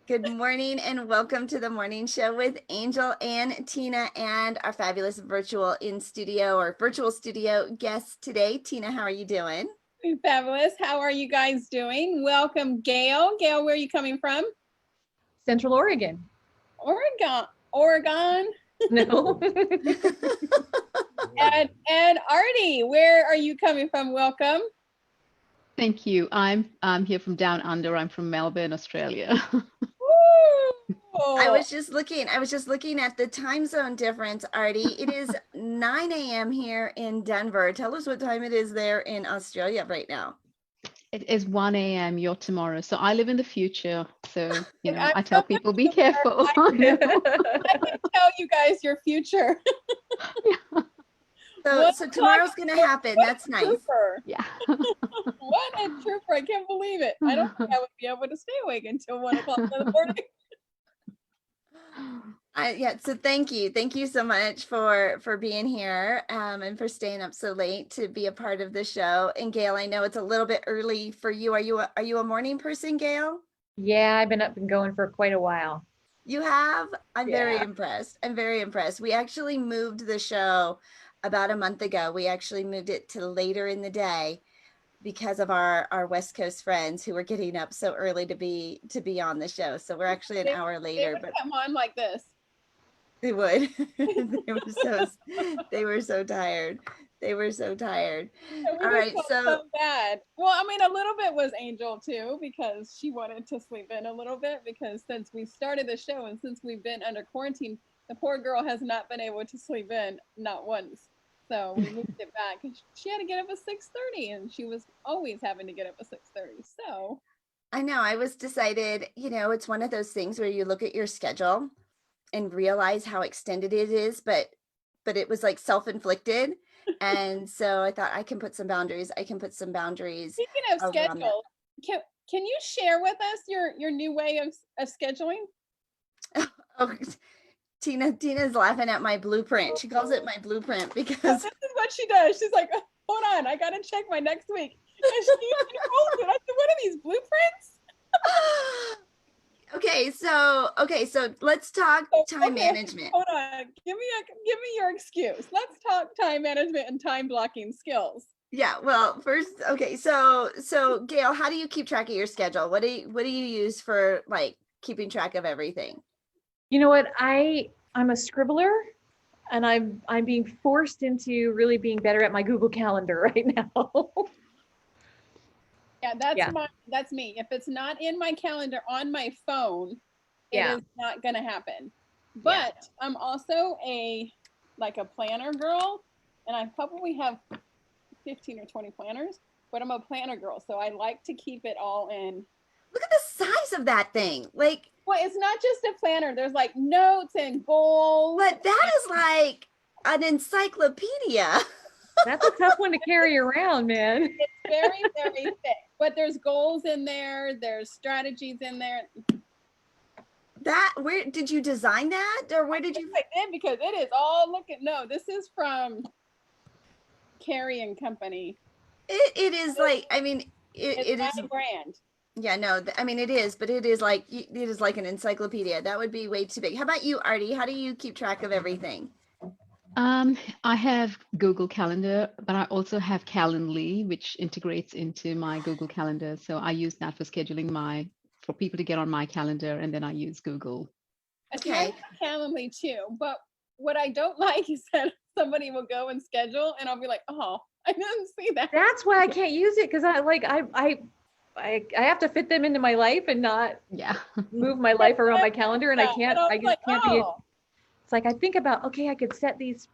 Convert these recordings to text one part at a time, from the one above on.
Good morning and welcome to the morning show with Angel and Tina and our fabulous virtual studio guests today. Tina, how are you doing? Fabulous. How are you guys doing? Welcome, Gail. Gail, where are you coming from? Central Oregon. Oregon. No. and Aarti, where are you coming from? Welcome. Thank you. I'm here from down under. I'm from Melbourne, Australia. I was just looking at the time zone difference, Aarti. It is 9 a.m. here in Denver. Tell us what time it is there in Australia right now. It is 1 a.m. your tomorrow. So I live in the future. So, I tell people be careful. I can tell you guys your future. So tomorrow's going to happen. That's nice. Trooper. Yeah. What a trooper. I can't believe it. I don't think I would be able to stay awake until 1 o'clock in the morning. So thank you so much for being here and for staying up so late to be a part of the show. And Gail, I know it's a little bit early for you. Are you a morning person, Gail? Yeah, I've been up and going for quite a while. You have? I'm very Yeah. impressed. We actually moved the show about a month ago. We actually moved it to later in the day because of our West Coast friends who were getting up so early to be on the show. So we're actually an hour later. But come on like this. They would. They were so tired. They were so tired. All right. So bad. Well, I mean, a little bit was Angel too, because she wanted to sleep in a little bit, because since we started the show and since we've been under quarantine, the poor girl has not been able to sleep in, not once. So we moved it back. She had to get up at 6:30, and she was always having to get up at 6:30. So I know. I was decided, it's one of those things where you look at your schedule and realize how extended it is, but it was like self-inflicted. And so I thought I can put some boundaries. Speaking of schedule, can you share with us your new way of scheduling? Oh, Tina's laughing at my blueprint. She calls it my blueprint because this is what she does. She's like, hold on, I gotta check my next week. And she rolls it. I said, what are these blueprints? Okay, so let's talk time management. Hold on, give me your excuse. Let's talk time management and time blocking skills. Yeah, well, first, okay, so Gail, how do you keep track of your schedule? What do you use for like keeping track of everything? You know what? I'm a scribbler, and I'm being forced into really being better at my Google Calendar right now. Yeah, that's me. If it's not in my calendar on my phone, it is not gonna happen. But I'm also a planner girl, and I probably have 15 or 20 planners, but I'm a planner girl, so I like to keep it all in. Look at the size of that thing. Like, well, it's not just a planner. There's like notes and goals. But that is like an encyclopedia. That's a tough one to carry around, man. It's very, very thick. But there's goals in there. There's strategies in there. Where did you design that, or where did you? I did, because it is all No, this is from Carrie and Company. It is like, I mean, it is a brand. Yeah, no, I mean it is, but it is like an encyclopedia. That would be way too big. How about you, Aarti? How do you keep track of everything? I have Google Calendar, but I also have Calendly, which integrates into my Google Calendar. So I use that for scheduling for people to get on my calendar, and then I use Google. Okay. I have Calendly too, but what I don't like is that somebody will go and schedule, and I'll be like, oh, I didn't see that. That's why I can't use it, because I have to fit them into my life and not move my life around my calendar, and I just can't be. It's like I think about, okay, I could set these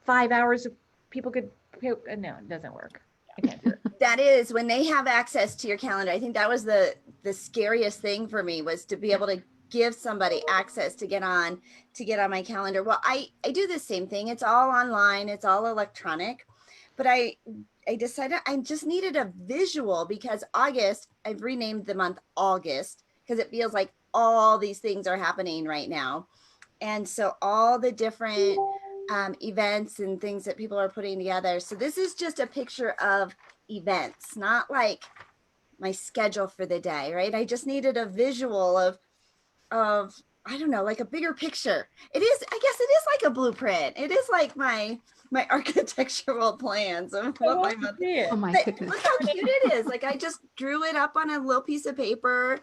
5 hours of people could. No, it doesn't work. I can't do it. That is when they have access to your calendar. I think that was the scariest thing for me, was to be able to give somebody access to get on my calendar. Well, I do the same thing. It's all online. It's all electronic. But I decided I just needed a visual, because August, I've renamed the month August because it feels like all these things are happening right now. And so all the different events and things that people are putting together. So this is just a picture of events, not like my schedule for the day, right? I just needed a visual of I don't know, like a bigger picture. It is, I guess it is like a blueprint. It is like my architectural plans of what my mother. Oh my But goodness. look how cute it is. Like I just drew it up on a little piece of paper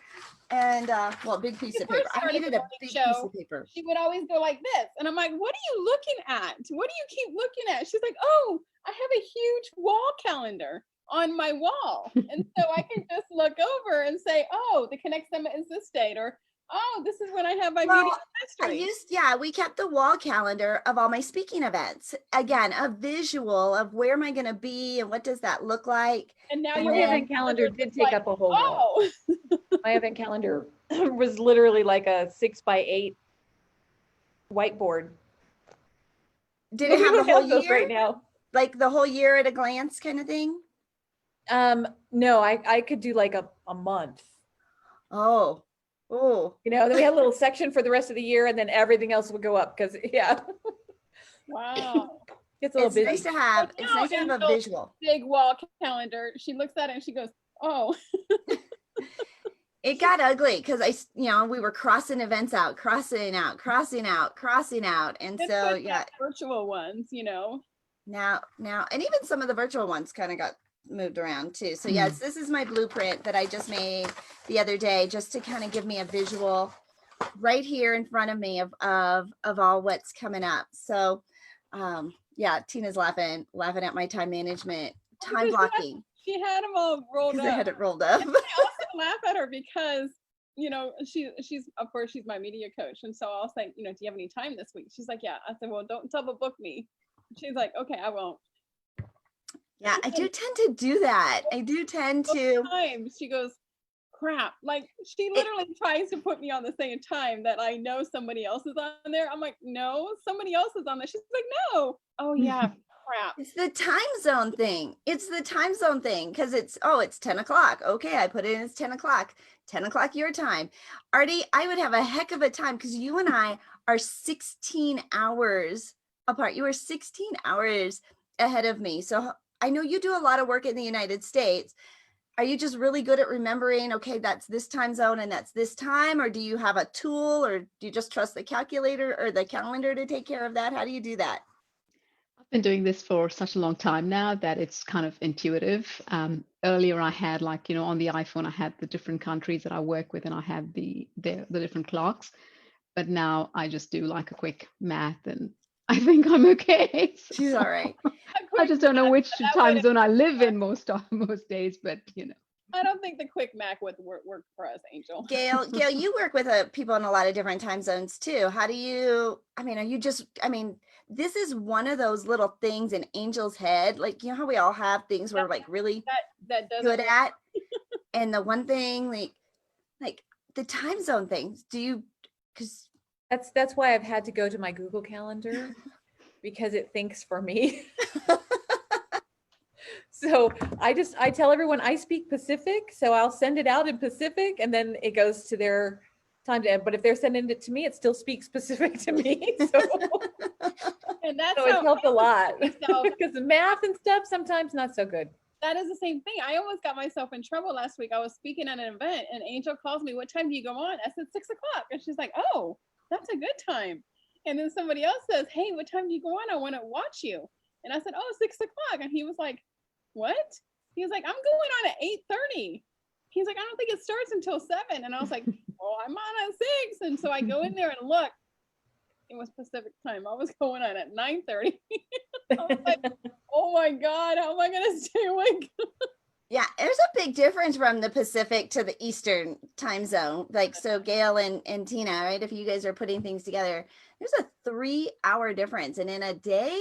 and well, big piece of paper. I needed a big piece of paper. She would always go like this. And I'm like, what are you looking at? What do you keep looking at? She's like, oh, I have a huge wall calendar on my wall. And so I can just look over and say, oh, the Connect Summit is this date, or oh, this is when I have my meeting I we kept the wall calendar of all my speaking events. Again, a visual of where am I going to be and what does that look like. And now your event calendar did take up a whole wall. My event calendar was literally like a 6x8 whiteboard. Did it have the whole year right now? Like the whole year at a glance kind of thing? No, I could do like a month. Oh. You know, then we had a little section for the rest of the year, and then everything else would go up because Wow. It's a little busy. Nice to have. It's nice to have a visual. Big wall calendar. She looks at it and she goes, oh. It got ugly because we were crossing events out, crossing out. And it's so, virtual ones, Now, and even some of the virtual ones kind of got moved around too. So yes, this is my blueprint that I just made the other day, just to kind of give me a visual right here in front of me of all what's coming up. So, Tina's laughing at my time management, time blocking. She had them all rolled up. I had it rolled up. I also laugh at her because she's of course she's my media coach, and so I'll say, do you have any time this week? She's like, yeah. I said, well, don't double book me. She's like, okay, I won't. Yeah, I do tend to do that. I do tend to. Times she goes, crap. Like she literally tries to put me on the same time that I know somebody else is on there. I'm like, no, somebody else is on there. She's like, no. Oh yeah, crap. It's the time zone thing. Because it's 10 o'clock. Okay, I put it in as 10 o'clock. 10 o'clock your time. Aarti, I would have a heck of a time because you and I are 16 hours apart. You are 16 hours ahead of me. So I know you do a lot of work in the United States. Are you just really good at remembering, okay, that's this time zone and that's this time? Or do you have a tool, or do you just trust the calculator or the calendar to take care of that? How do you do that? I've been doing this for such a long time now that it's kind of intuitive. Earlier I had on the iPhone, I had the different countries that I work with, and I had the different clocks. But now I just do like a quick math, and I think I'm okay. She's all right. I just don't know which time zone I live in most days, but I don't think the quick math would work for us, Angel. Gail, you work with people in a lot of different time zones too. How do you, this is one of those little things in Angel's head. Like, how we all have things we're like really that good at. And the one thing like the time zone things, because that's why I've had to go to my Google Calendar because it thinks for me. So I tell everyone I speak Pacific, so I'll send it out in Pacific, and then it goes to their time to end. But if they're sending it to me, it still speaks Pacific to me. So, and that's so it's helped a lot because the math and stuff sometimes not so good. That is the same thing. I almost got myself in trouble last week. I was speaking at an event, and Angel calls me, "What time do you go on?" I said 6 o'clock, and she's like, "Oh, that's a good time." And then somebody else says, "Hey, what time do you go on? I want to watch you." And I said, "Oh, 6 o'clock." And he was like, "What?" He was like, "I'm going on at 8:30. He's like, "I don't think it starts until 7. And I was like, "Oh, I'm on at 6. And so I go in there and look. It was Pacific time. I was going on at 9:30. I was like, oh my God, how am I going to stay awake? Yeah, there's a big difference from the Pacific to the Eastern time zone. Like, so Gail and Tina, right? If you guys are putting things together, there's a 3-hour difference. And in a day,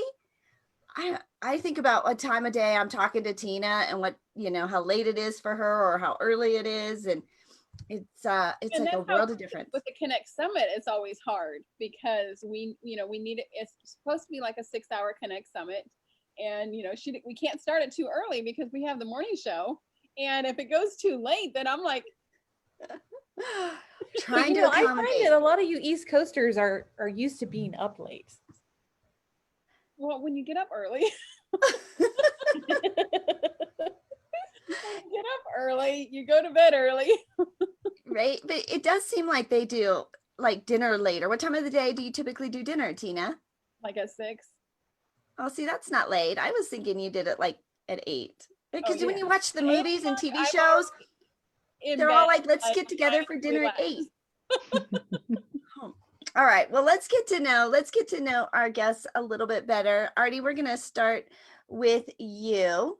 I think about what time of day I'm talking to Tina and what, how late it is for her or how early it is. And it's like a world of difference. With the Connect Summit, it's always hard because we need it. It's supposed to be like a 6-hour Connect Summit. And, we can't start it too early because we have the morning show. And if it goes too late, then I'm like, trying to accommodate. I find that a lot of you East Coasters are used to being up late. Well, when you get up early, you go to bed early. Right. But it does seem like they do like dinner later. What time of the day do you typically do dinner, Tina? Like at 6. Oh, see, that's not late. I was thinking you did it like at 8. Because when Yeah. you watch the 8 movies and o'clock, TV I'm shows, in they're all bed, like, let's get together trying for to dinner at relax. 8. All right. Well, let's get to know our guests a little bit better. Aarti, we're going to start with you.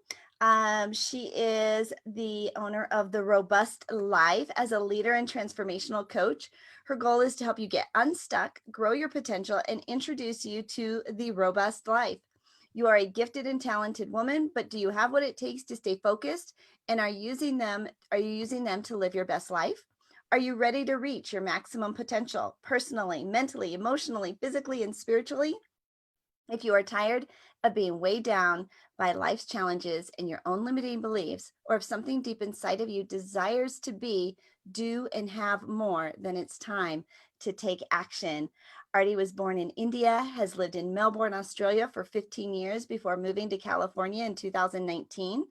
She is the owner of The Robust Life. As a leader and transformational coach, her goal is to help you get unstuck, grow your potential, and introduce you to the robust life. You are a gifted and talented woman, but do you have what it takes to stay focused? And are you using them to live your best life? Are you ready to reach your maximum potential personally, mentally, emotionally, physically, and spiritually? If you are tired of being weighed down by life's challenges and your own limiting beliefs, or if something deep inside of you desires to be, do, and have more, then it's time to take action. Aarti was born in India, has lived in Melbourne, Australia for 15 years before moving to California in 2019.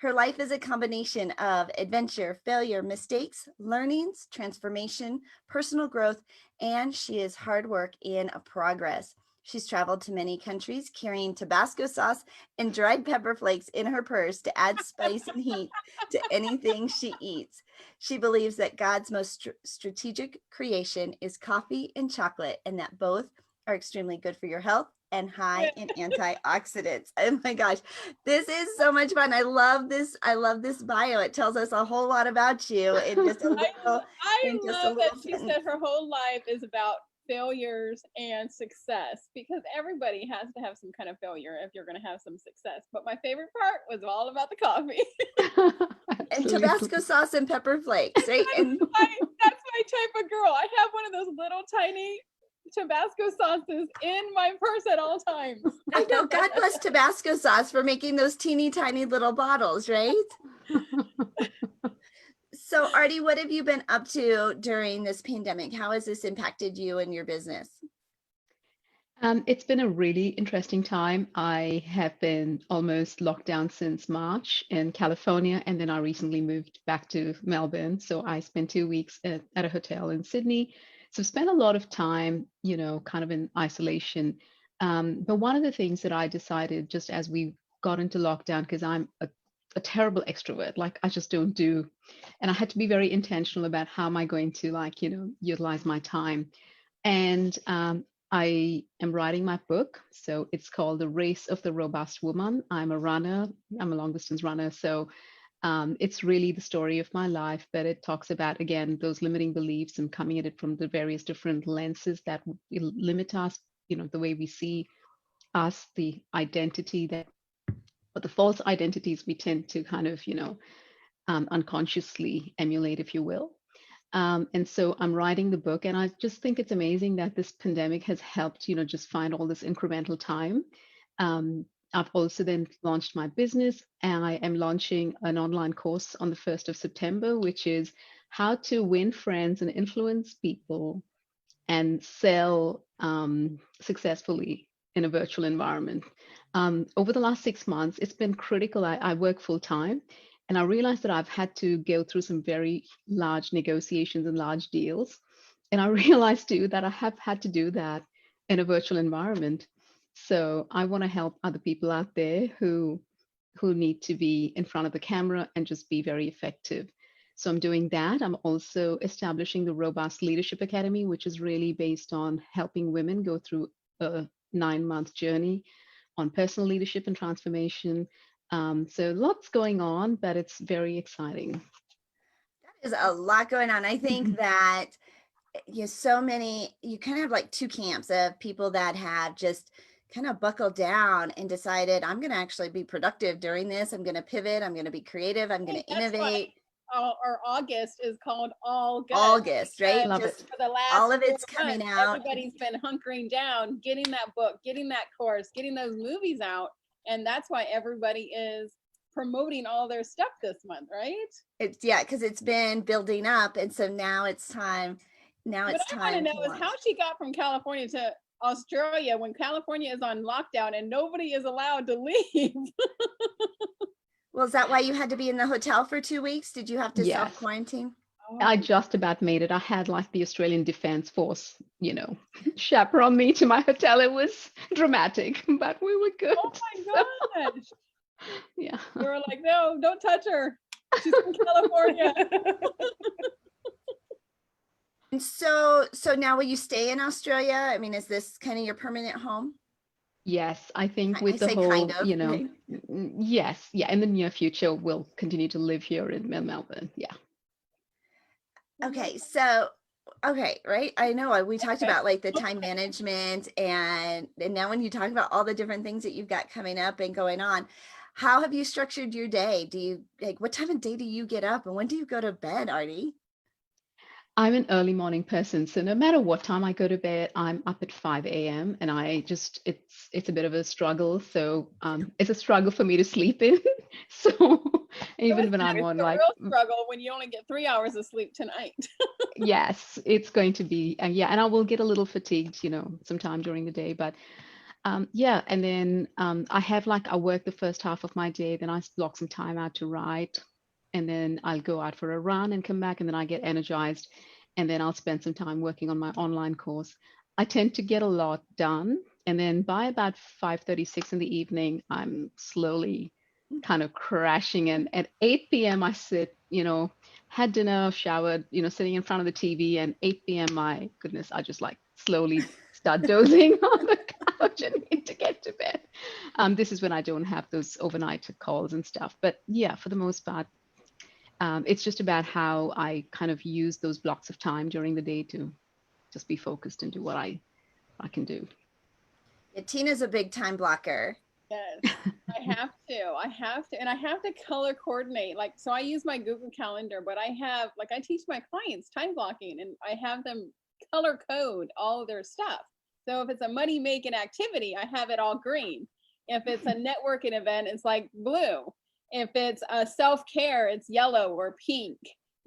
Her life is a combination of adventure, failure, mistakes, learnings, transformation, personal growth, and she is hard work in progress. She's traveled to many countries carrying Tabasco sauce and dried pepper flakes in her purse to add spice and heat to anything she eats. She believes that God's most strategic creation is coffee and chocolate, and that both are extremely good for your health and high in antioxidants. Oh my gosh, this is so much fun. I love this bio. It tells us a whole lot about you in just a little. I love that she said her whole life is about failures and success, because everybody has to have some kind of failure if you're going to have some success. But my favorite part was all about the coffee. And Tabasco sauce and pepper flakes, right? That's my type of girl. I have one of those little tiny Tabasco sauces in my purse at all times. I know. God bless Tabasco sauce for making those teeny tiny little bottles, right? So, Aarti, what have you been up to during this pandemic? How has this impacted you and your business? It's been a really interesting time. I have been almost locked down since March in California, and then I recently moved back to Melbourne. So I spent 2 weeks at a hotel in Sydney. So spent a lot of time, kind of in isolation. But one of the things that I decided just as we got into lockdown, because I'm a terrible extrovert, like I just don't do, and I had to be very intentional about how am I going to utilize my time. And I am writing my book. So it's called The Race of the Robust Woman. I'm a runner. I'm a long distance runner. So it's really the story of my life, but it talks about, again, those limiting beliefs and coming at it from the various different lenses that limit us, the way we see us, the identity or the false identities we tend to kind of, unconsciously emulate, if you will. And so I'm writing the book, and I just think it's amazing that this pandemic has helped, just find all this incremental time. I've also then launched my business, and I am launching an online course on the 1st of September, which is how to win friends and influence people and sell successfully in a virtual environment. Over the last 6 months, it's been critical. I work full time. And I realized that I've had to go through some very large negotiations and large deals. And I realized too that I have had to do that in a virtual environment. So I want to help other people out there who need to be in front of the camera and just be very effective. So I'm doing that. I'm also establishing the Robust Leadership Academy, which is really based on helping women go through a 9-month journey on personal leadership and transformation. So lots going on, but it's very exciting. That is a lot going on. I think that you kind of have like two camps of people that have just kind of buckled down and decided, I'm going to actually be productive during this. I'm going to pivot. I'm going to be creative. I'm going to innovate. Our August is called August, right? Love just it. For the last all of it's 4 months, coming out. Everybody's been hunkering down, getting that book, getting that course, getting those movies out. And that's why everybody is promoting all their stuff this month, right? Because it's been building up. And so now it's time. What I want to know is how she got from California to Australia when California is on lockdown and nobody is allowed to leave. Well, is that why you had to be in the hotel for 2 weeks? Did you have to self-quarantine? I just about made it. I had like the Australian Defence Force, chaperone me to my hotel. It was dramatic, but we were good. Oh my gosh. Yeah. They were like, no, don't touch her. She's from California. And so now will you stay in Australia? I mean, is this kind of your permanent home? Yes, I think I with the say whole, kind of, right? yes, yeah, in the near future, we'll continue to live here in Melbourne. Yeah. Okay, right. I know we talked about like the time management and now when you talk about all the different things that you've got coming up and going on, how have you structured your day? Do you what time of day do you get up and when do you go to bed, Aarti? I'm an early morning person, so no matter what time I go to bed, I'm up at 5 a.m. and it's a bit of a struggle. So it's a struggle for me to sleep in. So even when I'm on like real struggle when you only get 3 hours of sleep tonight. yes, it's going to be yeah, and I will get a little fatigued, sometime during the day, but yeah, and then I work the first half of my day, then I block some time out to write, and then I'll go out for a run and come back, and then I get energized, and then I'll spend some time working on my online course. I tend to get a lot done, and then by about 5:36 in the evening, I'm slowly kind of crashing, and at 8 p.m. I sit, had dinner, showered, sitting in front of the TV, and 8 p.m. my goodness, I just like slowly start dozing on the couch and need to get to bed. This is when I don't have those overnight calls and stuff. But yeah, for the most part, it's just about how I kind of use those blocks of time during the day to just be focused and do what I can do. Yeah, Tina's a big time blocker. Yes, I have to, and I have to color coordinate. Like, so I use my Google Calendar, but I teach my clients time blocking, and I have them color code all of their stuff. So if it's a money making activity, I have it all green. If it's a networking event, it's like blue. If it's a self-care, it's yellow or pink.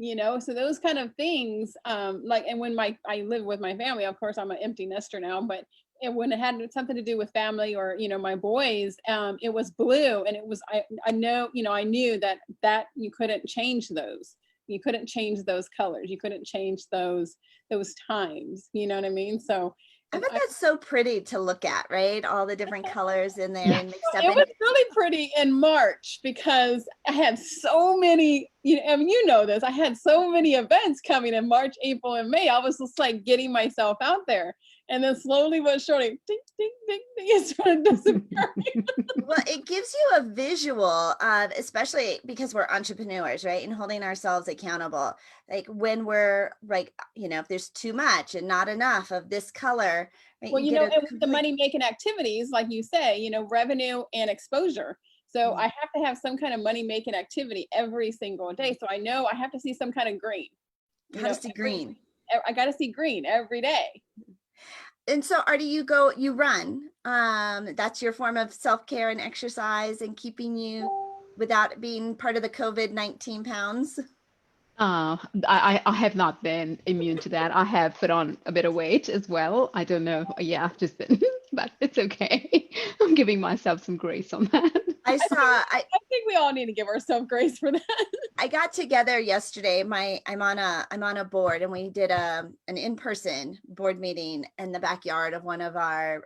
So those kind of things. And when I live with my family, of course, I'm an empty nester now, but when it had something to do with family or my boys, it was blue, and it was I knew that you couldn't change those. You couldn't change those colors. You couldn't change those times. You know what I mean? So I bet that's so pretty to look at, right? All the different colors in there and mixed up. It was really pretty in March because I had so many, this. I had so many events coming in March, April, and May. I was just like getting myself out there. And then slowly but surely, ding, ding, ding, ding, it started disappearing. Well, it gives you a visual, especially because we're entrepreneurs, right? And holding ourselves accountable. Like when we're like, if there's too much and not enough of this color, right? Well, and with the money making activities, like you say, revenue and exposure. So I have to have some kind of money making activity every single day. So I know I have to see some kind of green. I got to see green every day. And so, Aarti, you run. That's your form of self-care and exercise and keeping you without being part of the COVID-19 pounds. I have not been immune to that. I have put on a bit of weight as well. I don't know. Yeah, just been, but it's okay. I'm giving myself some grace on that. I think we all need to give ourselves grace for that. I got together yesterday. I'm on a board, and we did an in-person board meeting in the backyard of one of our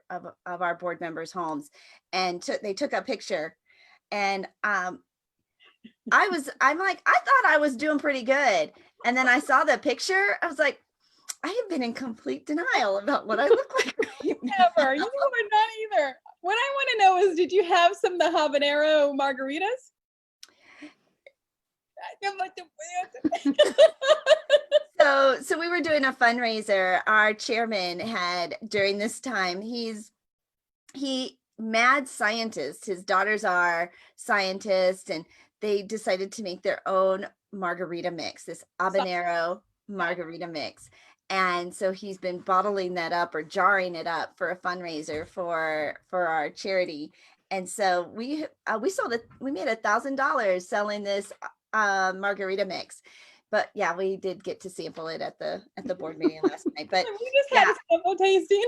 board members' homes, and they took a picture, and I'm like, I thought I was doing pretty good, and then I saw the picture. I was like, I have been in complete denial about what I look like right now. Never. You were not either. What I want to know is, did you have some of the habanero margaritas? So we were doing a fundraiser. Our chairman had, during this time, he mad scientist. His daughters are scientists, and they decided to make their own margarita mix, this habanero margarita mix. And so he's been bottling that up or jarring it up for a fundraiser for our charity. And so we sold it. We made $1,000 selling this margarita mix. But yeah, we did get to sample it at the board meeting last night. But we just had a sample tasting.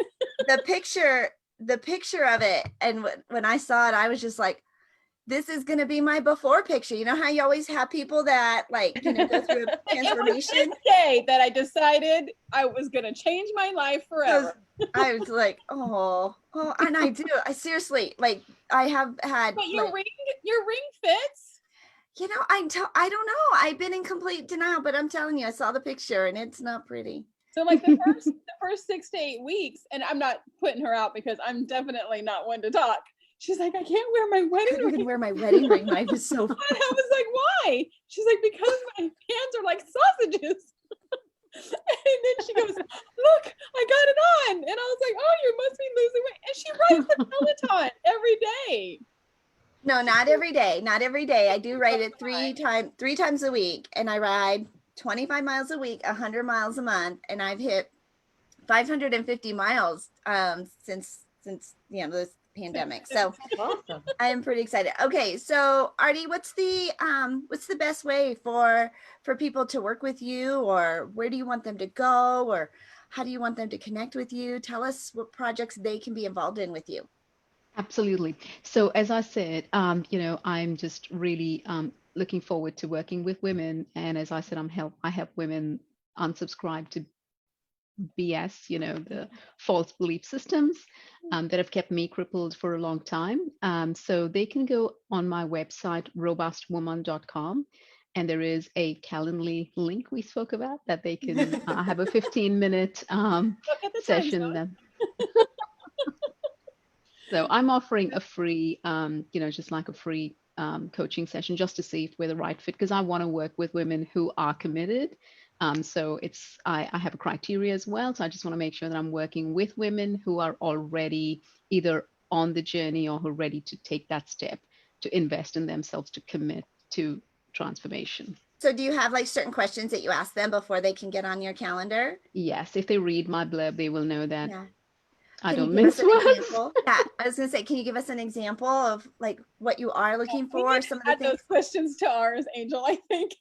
the picture of it, and when I saw it, I was just like, this is going to be my before picture. You know how you always have people that like, go through a transformation? It was this day that I decided I was going to change my life forever. I was like, oh, and I do. I seriously, like, I have had. But your ring fits. I don't know. I've been in complete denial, but I'm telling you, I saw the picture and it's not pretty. So like the first 6 to 8 weeks, and I'm not putting her out because I'm definitely not one to talk. She's like, I can't wear my wedding ring. I couldn't wear my wedding ring. I was so fun. I was like, why? She's like, because my hands are like sausages. And then she goes, look, I got it on. And I was like, oh, you must be losing weight. And she rides the Peloton every day. No, not every day. Not every day. I do ride it three times a week. And I ride 25 miles a week, 100 miles a month. And I've hit 550 miles since this pandemic. So awesome. I'm pretty excited. Okay, so Aarti, what's the best way for people to work with you, or where do you want them to go, or how do you want them to connect with you? Tell us what projects they can be involved in with you. Absolutely. So as I said, I'm just really looking forward to working with women, and as I said, I help women unsubscribe to BS, the false belief systems that have kept me crippled for a long time. So they can go on my website, robustwoman.com, and there is a Calendly link we spoke about that they can have a 15-minute session. So I'm offering a free, just like a free coaching session just to see if we're the right fit, because I want to work with women who are committed. So I have a criteria as well. So I just want to make sure that I'm working with women who are already either on the journey or who are ready to take that step to invest in themselves, to commit to transformation. So do you have like certain questions that you ask them before they can get on your calendar? Yes. If they read my blurb, they will know that I don't mince words. Yeah, I was going to say, can you give us an example of like what you are looking for? Some of the things. Those questions to ours, Angel, I think.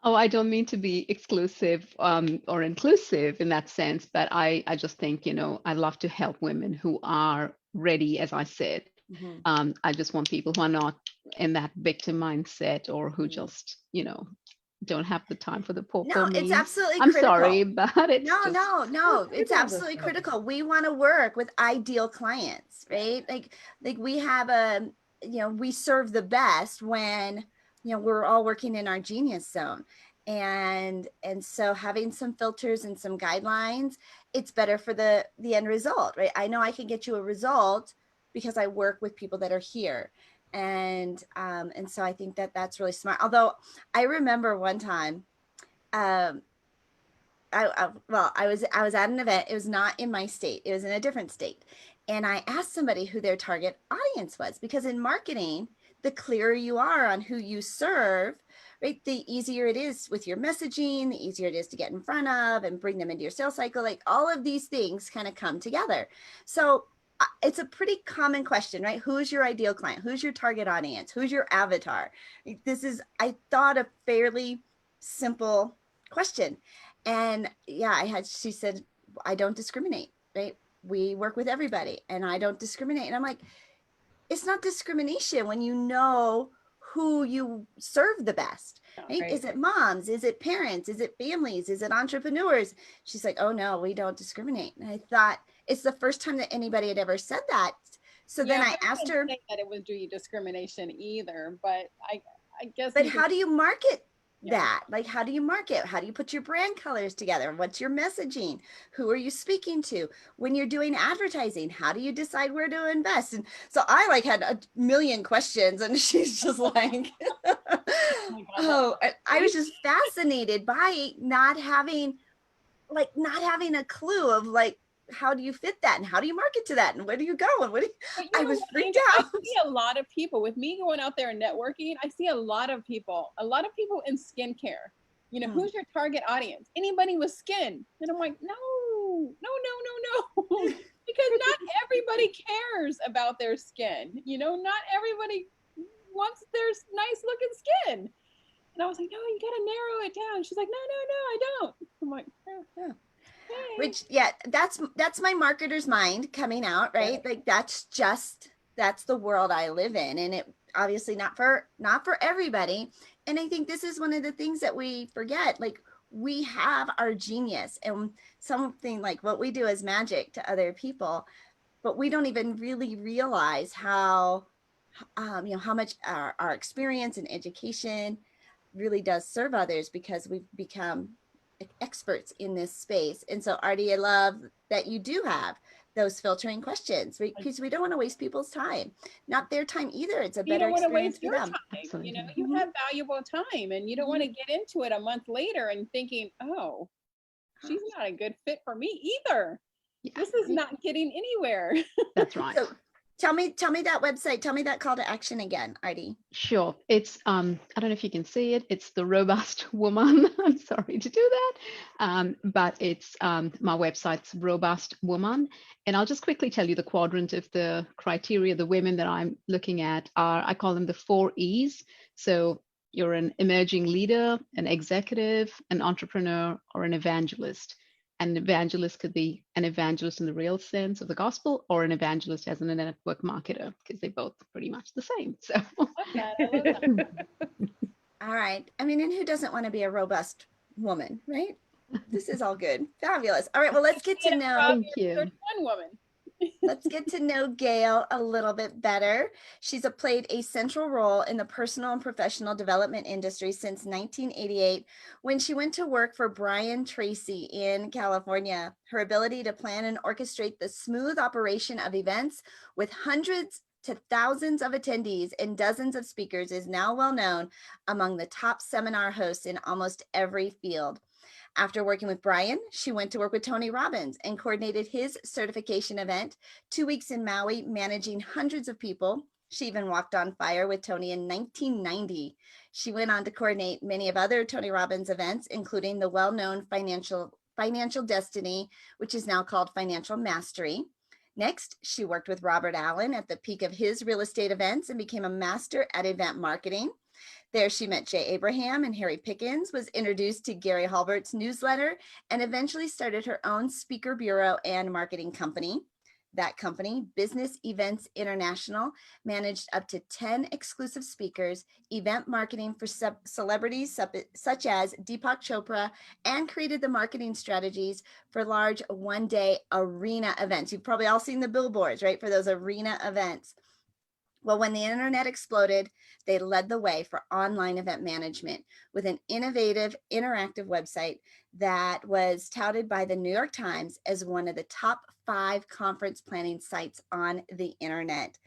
Oh, I don't mean to be exclusive or inclusive in that sense, but I just think, I love to help women who are ready, as I said. Mm-hmm. I just want people who are not in that victim mindset, or who just, don't have the time for the poor. No, it's absolutely I'm critical. Sorry, but it's no, it's absolutely critical. We want to work with ideal clients, right? Like we have we serve the best when we're all working in our genius zone. And so having some filters and some guidelines, it's better for the end result, right? I know I can get you a result because I work with people that are here. And so I think that that's really smart. Although I remember one time, I was at an event. It was not in my state. It was in a different state. And I asked somebody who their target audience was, because in marketing, the clearer you are on who you serve, right, the easier it is with your messaging, the easier it is to get in front of and bring them into your sales cycle. Like all of these things kind of come together. So it's a pretty common question, right? Who's your ideal client? Who's your target audience? Who's your avatar? This is, I thought, a fairly simple question. And she said, I don't discriminate, right? We work with everybody and I don't discriminate. And I'm like, it's not discrimination when you know who you serve the best. Right? Right. Is it moms? Is it parents? Is it families? Is it entrepreneurs? She's like, oh no, we don't discriminate. And I thought it's the first time that anybody had ever said that. So then I asked her that it would do discrimination either, but I guess. But how do you market that? Like, how do you market? How do you put your brand colors together? What's your messaging? Who are you speaking to? When you're doing advertising, how do you decide where to invest? And so I had a million questions, and she's just like, I was just fascinated by not having a clue of how do you fit that, and how do you market to that, and where do you go, and I was freaked out. I see a lot of people with me going out there and networking. I see a lot of people in skincare. Who's your target audience? Anybody with skin? And I'm like, no, because not everybody cares about their skin. Not everybody wants their nice looking skin. And I was like, no, you got to narrow it down. She's like, no, I don't. I'm like, yeah. Which, that's my marketer's mind coming out, right? Like that's that's the world I live in. And it obviously not for everybody. And I think this is one of the things that we forget. Like, we have our genius, and something like what we do is magic to other people, but we don't even really realize how how much our experience and education really does serve others, because we've become experts in this space. And so, Aarti, I love that you do have those filtering questions, because we don't want to waste people's time, not their time either. It's a better experience for them. Time. You know, you have valuable time, and you don't want to get into it a month later and thinking, oh, she's not a good fit for me either. Yeah. This is not getting anywhere. That's right. So tell me that website, tell me that call to action again, Aarti. Sure. It's I don't know if you can see it. It's the Robust Woman. I'm sorry to do that. But it's my website's Robust Woman. And I'll just quickly tell you the quadrant of the criteria. The women that I'm looking at are, I call them the 4 E's. So you're an emerging leader, an executive, an entrepreneur, or an evangelist. An evangelist could be an evangelist in the real sense of the gospel, or an evangelist as a network marketer, because they're both pretty much the same. So, I love that. All right. I mean, and who doesn't want to be a robust woman, right? This is all good. Fabulous. All right. Well, let's get to know. Thank you. One woman. Let's get to know Gail a little bit better. She's played a central role in the personal and professional development industry since 1988, when she went to work for Brian Tracy in California. Her ability to plan and orchestrate the smooth operation of events with hundreds to thousands of attendees and dozens of speakers is now well known among the top seminar hosts in almost every field. After working with Brian, she went to work with Tony Robbins and coordinated his certification event, 2 weeks in Maui, managing hundreds of people. She even walked on fire with Tony in 1990. She went on to coordinate many of other Tony Robbins events, including the well-known Financial Destiny, which is now called Financial Mastery. Next, she worked with Robert Allen at the peak of his real estate events and became a master at event marketing. There she met Jay Abraham and Harry Pickens, was introduced to Gary Halbert's newsletter, and eventually started her own speaker bureau and marketing company. That company, Business Events International, managed up to 10 exclusive speakers, event marketing for celebrities such as Deepak Chopra, and created the marketing strategies for large one-day arena events. You've probably all seen the billboards, right, for those arena events. Well, when the internet exploded, they led the way for online event management with an innovative, interactive website that was touted by the New York Times as one of the top 5 conference planning sites on the internet.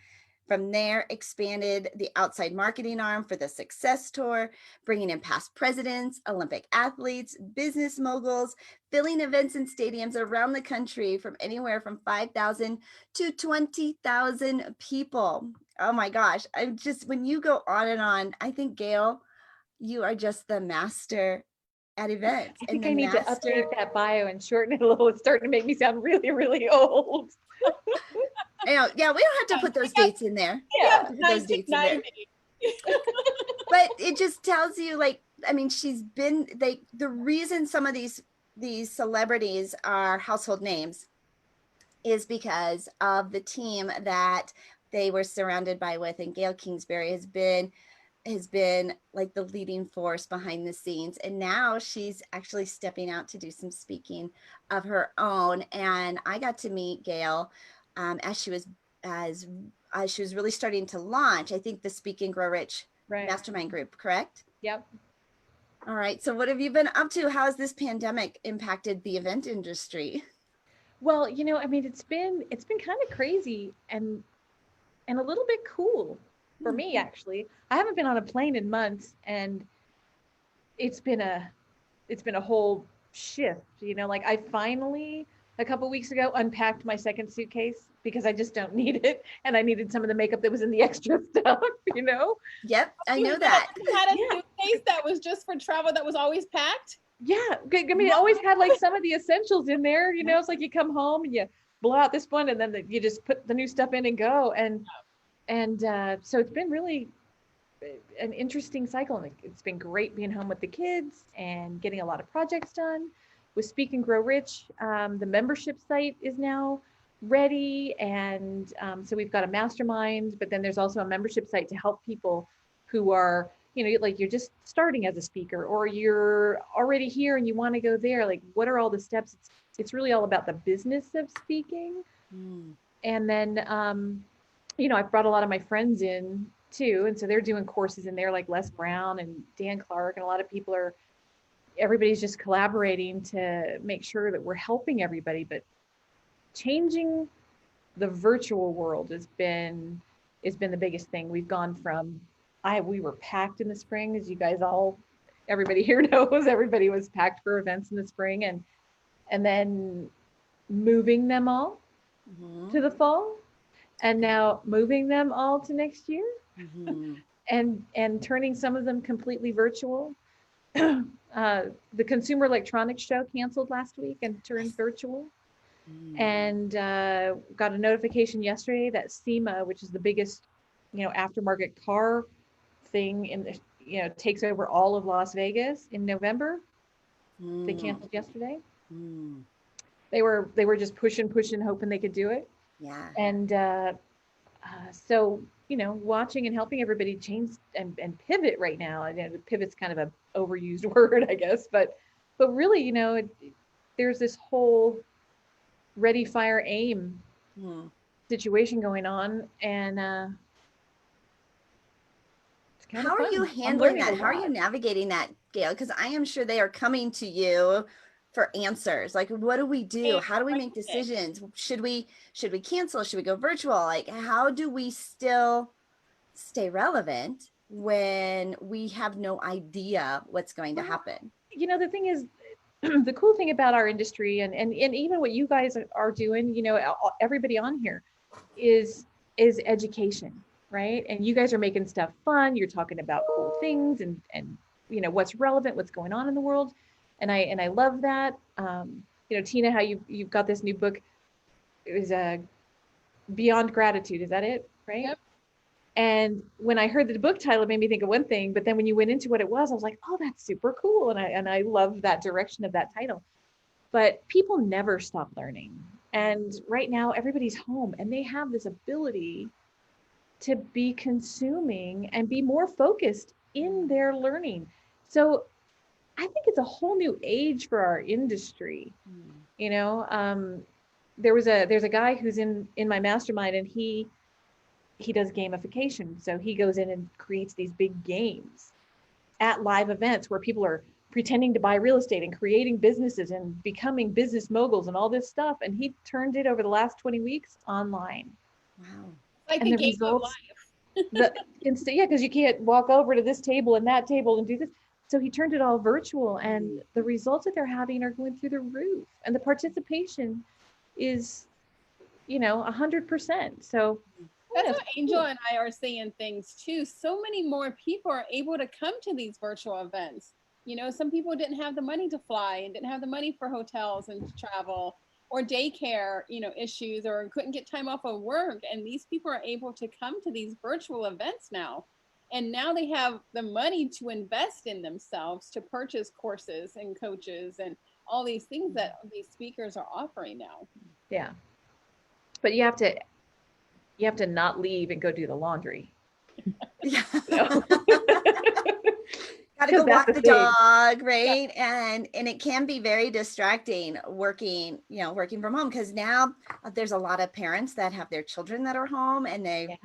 From there, expanded the outside marketing arm for the Success Tour, bringing in past presidents, Olympic athletes, business moguls, filling events in stadiums around the country from anywhere from 5,000 to 20,000 people. Oh my gosh. When you go on and on, I think, Gail, you are just the master at events. I think I need to update that bio and shorten it a little. It's starting to make me sound really, really old. Yeah, we don't have to put those dates in there. Yeah, those dates in there. But it just tells you, like, I mean, the reason some of these celebrities are household names is because of the team that they were surrounded by with, and Gail Kingsbury has been like the leading force behind the scenes, and now she's actually stepping out to do some speaking of her own. And I got to meet Gail as she was really starting to launch, I think, the Speak and Grow Rich mastermind group, correct? Yep. All right. So what have you been up to? How has this pandemic impacted the event industry? Well, I mean, it's been kind of crazy and a little bit cool for me, actually. I haven't been on a plane in months, and it's been a whole shift. Like, I finally, a couple weeks ago, unpacked my second suitcase because I just don't need it, and I needed some of the makeup that was in the extra stuff. Yep, I know that. You had a suitcase that was just for travel that was always packed. Yeah, I mean, it always had like some of the essentials in there. It's like you come home and you blow out this one, and then you just put the new stuff in and go. And so it's been really an interesting cycle. And it's been great being home with the kids and getting a lot of projects done. With Speak and Grow Rich, the membership site is now ready. And so we've got a mastermind, but then there's also a membership site to help people who are, like you're just starting as a speaker, or you're already here and you want to go there. Like, what are all the steps? It's really all about the business of speaking. And then, I've brought a lot of my friends in too. And so they're doing courses in there, like Les Brown and Dan Clark. And a lot of people everybody's just collaborating to make sure that we're helping everybody. But changing the virtual world has been the biggest thing. We've gone from, we were packed in the spring, as you guys everybody here knows, everybody was packed for events in the spring, and then moving them all to the fall, and now moving them all to next year, and turning some of them completely virtual. The Consumer Electronics Show canceled last week and turned virtual. And got a notification yesterday that SEMA, which is the biggest, aftermarket car thing takes over all of Las Vegas in November. They canceled yesterday. They were just pushing, hoping they could do it. Yeah. And so, watching and helping everybody change and pivot right now. Pivot's kind of an overused word, I guess, but really, there's this whole ready, fire, aim situation going on. And it's kind of how fun. are you handling that? How are you navigating that, Gail? Because I am sure they are coming to you for answers. Like, what do we do? How do we make decisions? Should we cancel? Should we go virtual? Like, how do we still stay relevant when we have no idea what's going to happen? The thing is, the cool thing about our industry and even what you guys are doing, everybody on here is education, right? And you guys are making stuff fun. You're talking about cool things and what's relevant, what's going on in the world. And I love that. Tina, how you've got this new book. It was Beyond Gratitude. Is that it? Right? Yep. And when I heard the book title, it made me think of one thing, but then when you went into what it was, I was like, oh, that's super cool. And I love that direction of that title. But people never stop learning. And right now, everybody's home and they have this ability to be consuming and be more focused in their learning. So I think it's a whole new age for our industry. There's a guy who's in my mastermind, and he does gamification. So he goes in and creates these big games at live events where people are pretending to buy real estate and creating businesses and becoming business moguls and all this stuff. And he turned it over the last 20 weeks online. Wow. Like the game of life. Because you can't walk over to this table and that table and do this. So he turned it all virtual, and the results that they're having are going through the roof, and the participation is, 100%. So that's what Angel and I are seeing things too. So many more people are able to come to these virtual events. Some people didn't have the money to fly and didn't have the money for hotels and travel or daycare, issues, or couldn't get time off of work. And these people are able to come to these virtual events now. And now they have the money to invest in themselves, to purchase courses and coaches and all these things that these speakers are offering now. Yeah. But you have to not leave and go do the laundry. Yeah. Got to go walk the dog, right? Yeah. And it can be very distracting working from home, because now there's a lot of parents that have their children that are home, and they,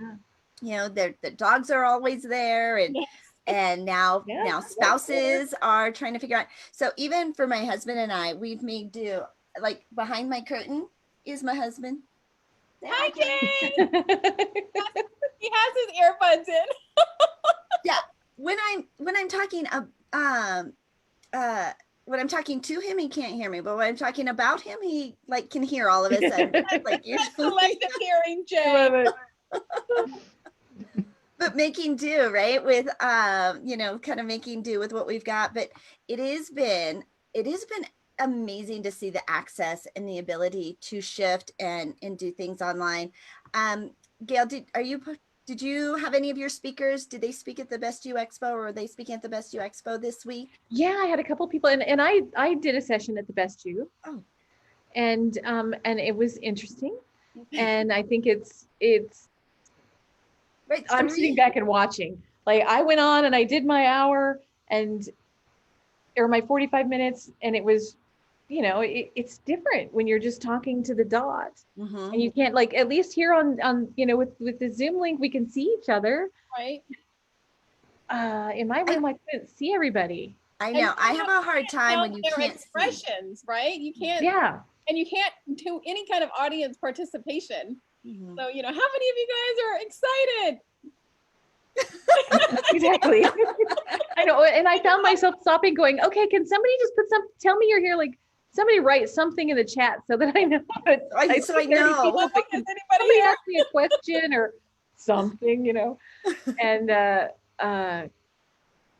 the dogs are always there, and yes. And now spouses are trying to figure out. So even for my husband and I, we've made do. Like, behind my curtain is my husband. Hi, Jay. He has his earbuds in. Yeah. When I'm talking when I'm talking to him, he can't hear me, but when I'm talking about him, he can hear all of us. Like, that's selective hearing, Jay. But making do, right, with kind of making do with what we've got. But it has been amazing to see the access and the ability to shift and do things online. Gail, did you have any of your speakers? Did they speak at the Best You Expo, or were they speaking at the Best You Expo this week? Yeah, I had a couple of people, and I did a session at the Best You. Oh. And it was interesting. And I think it's Right, I'm sitting back and watching. Like I went on and I did my hour or my 45 minutes, and it was, it's different when you're just talking to the dot. Mm-hmm. And you can't, like, at least here on with the Zoom link, we can see each other. Right. In my room, I couldn't see everybody. I know. I have a hard time when you can't expressions, right? You can't. Yeah. And you can't do any kind of audience participation. Mm-hmm. So, how many of you guys are excited? Exactly. I know. And I found myself stopping going, okay, can somebody just tell me you're here? Like somebody write something in the chat so that I know. So I know. Can somebody ask me a question or something, and,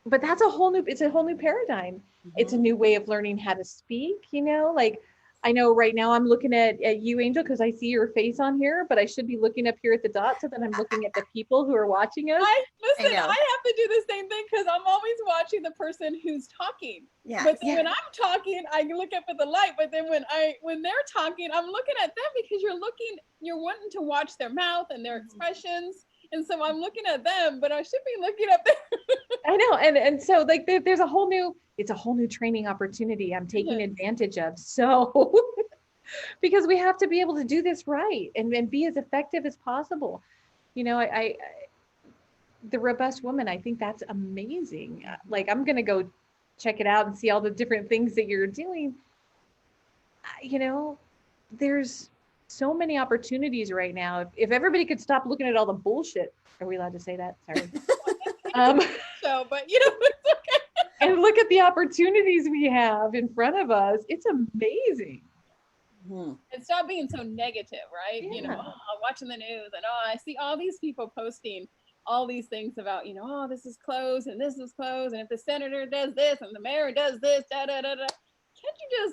but that's it's a whole new paradigm. Mm-hmm. It's a new way of learning how to speak, like I know right now I'm looking at you, Angel, because I see your face on here, but I should be looking up here at the dot so that I'm looking at the people who are watching us. I have to do the same thing because I'm always watching the person who's talking. Yeah. But then when I'm talking, I look up at the light. But then when they're talking, I'm looking at them because you're wanting to watch their mouth and their expressions. And so I'm looking at them, but I should be looking up there. I know. And so like there's it's a whole new training opportunity I'm taking advantage of. So because we have to be able to do this right and be as effective as possible. The robust woman, I think that's amazing. Like I'm going to go check it out and see all the different things that you're doing. There's so many opportunities right now. If everybody could stop looking at all the bullshit, are we allowed to say that? Sorry. So, but it's okay. And look at the opportunities we have in front of us. It's amazing. And stop being so negative, right? Yeah. Watching the news and I see all these people posting all these things about, this is closed and this is closed. And if the senator does this and the mayor does this, da da da da. Can't you